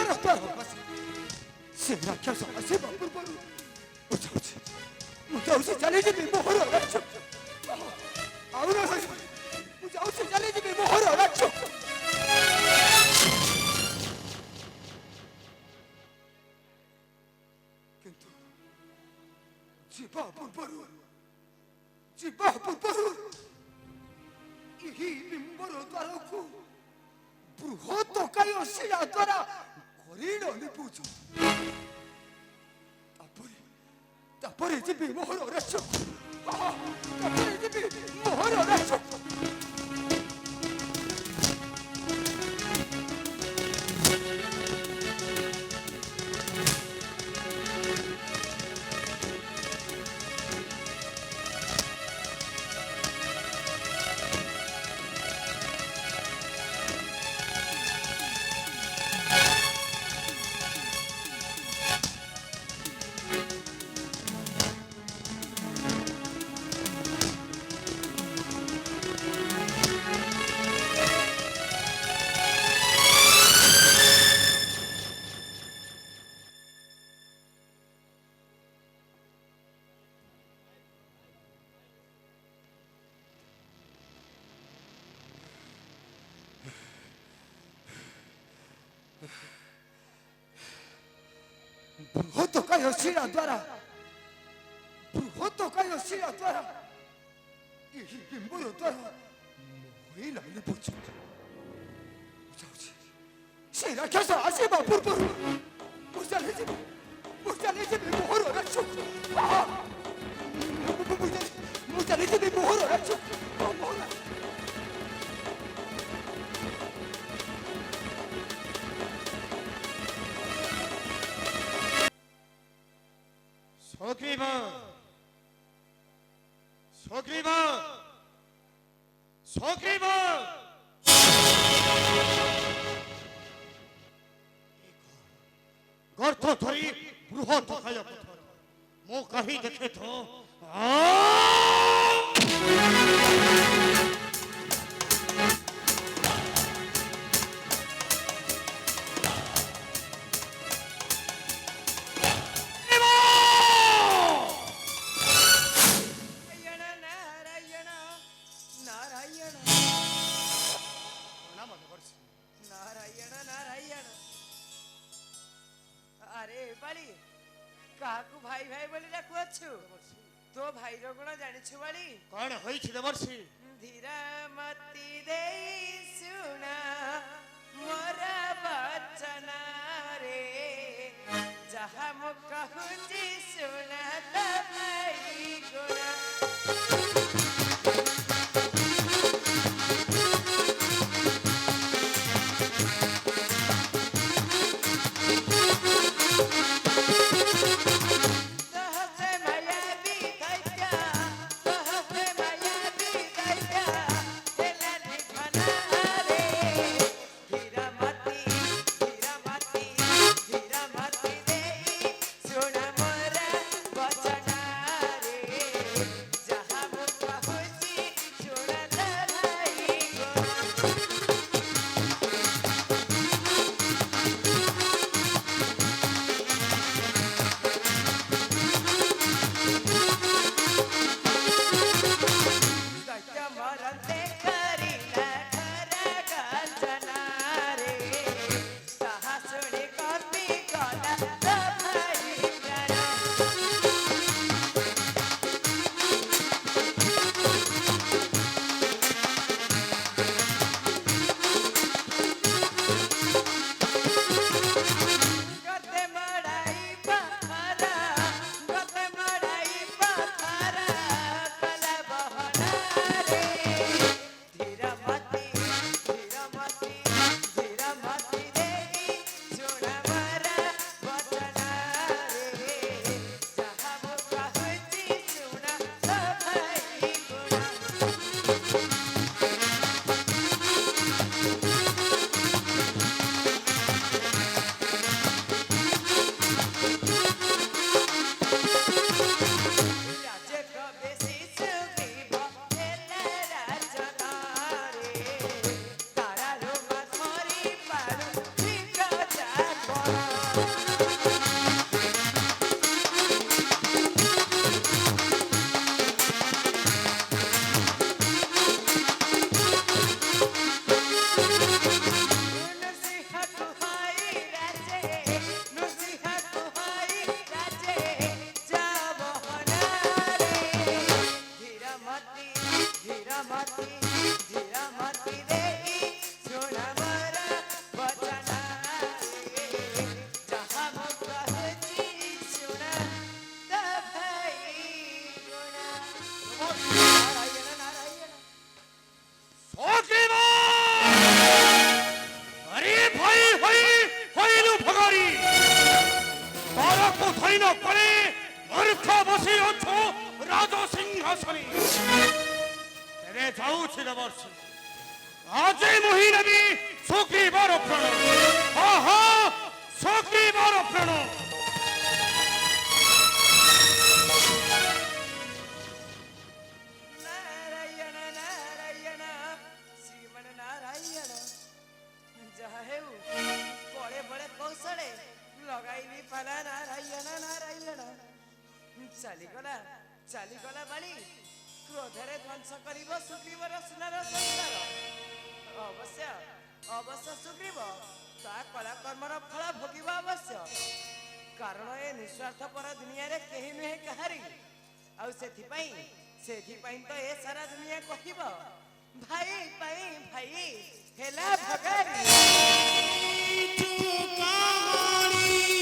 ରକ୍ତ ସେ ରାକ୍ଷସ ଆସିବା ପୂର୍ବରୁ ମୁଁ ଯାଉଛି ଚାଲିଯିବି ମୋହର ରାଜ୍ୟ ଆଉ ମୁଁ ଯାଉଛି ଚାଲିଯିବି ମୋହର ରାଜ୍ୟ କିନ୍ତୁ ଯିବା ପୂର୍ବରୁ ଏହି ବିମ୍ବର ଦ୍ୱାରକୁ ବୃହତ କାୟ ଶିଳା ଦ୍ୱାରା ହରିଣ ଲିପୁଛନ୍ତି ତାପରେ ଯିବି ମୋହର ରାଜ୍ୟ ତାପରେ ଯିବି ମୋହର ରାଜ୍ୟ ବୃହତକାୟ ଶିଳା ଦ୍ୱାରା ଏହି ବିମ୍ବର ଦ୍ୱାରା ମହିଳା ଲିପୁଛନ୍ତି ଯାଉଛି ସେ ରାକ୍ଷସ ଆସିବା ପୂର୍ବରୁ ମୁଁ ଚାଲିଯିବି ମୋହର ରାଜ୍ୟ ମୁଁ ଚାଲିଯିବି ମୋହର ରାଜ୍ୟ गर्थ धरी बृहत काय पत्थर मो कहीं देखे तो अरे बाली काकू भाई भाई बोली डाकुअछु तो भाई रो गुण जानिछु बाली कौन होई छि देवर्षि धीरा मती देई सुना मोरा बचना रे जहा मु कहूची सुना त भाई गुण ସୈନ୍ୟ ପରେ ମୂର୍ଖ ବସି ଅଛୁ ରାଜ ସିଂହାସନେ। ଏବେ ଯାଉଛି ଦେବର୍ଷି, ଆଜି ମୁହିଁ ନେବି ସୁଗ୍ରୀବର ପ୍ରାଣ। ହଁ ହଁ, ସୁଗ୍ରୀବର ପ୍ରାଣ। ନାରାୟଣ ନାରାୟଣ ଶ୍ରୀମନ ନାରାୟଣ। ଯାହା ହେଉ ବଳେ ବଳେ କୌଶଳେ ଲଗାଇଲି ପାଲା ନାରାୟଣ ନାରାୟଣ। ଚାଲିଗଲା ଚାଲିଗଲା ବାଳି, କ୍ରୋଧରେ ଧ୍ୱଂସ କରିବ ସୁଗ୍ରୀବର ସୁନାର ସଂସାର। ଅବଶ୍ୟ ଅବଶ୍ୟ ସୁଗ୍ରୀବ ତା କଳା କର୍ମର ଫଳ ଭୋଗିବ ଅବଶ୍ୟ, କାରଣ ଏ ନିଃସ୍ୱାର୍ଥପର ଦୁନିଆରେ କେହି ନୁହେଁ କାହାରି। ଆଉ ସେଥିପାଇଁ ତ ଏ ସାରା ଦୁନିଆ କହିବ ଭାଇ ପାଇଁ ଭାଇ ହେଲା ଭଗାରୀ। କାହାଣୀ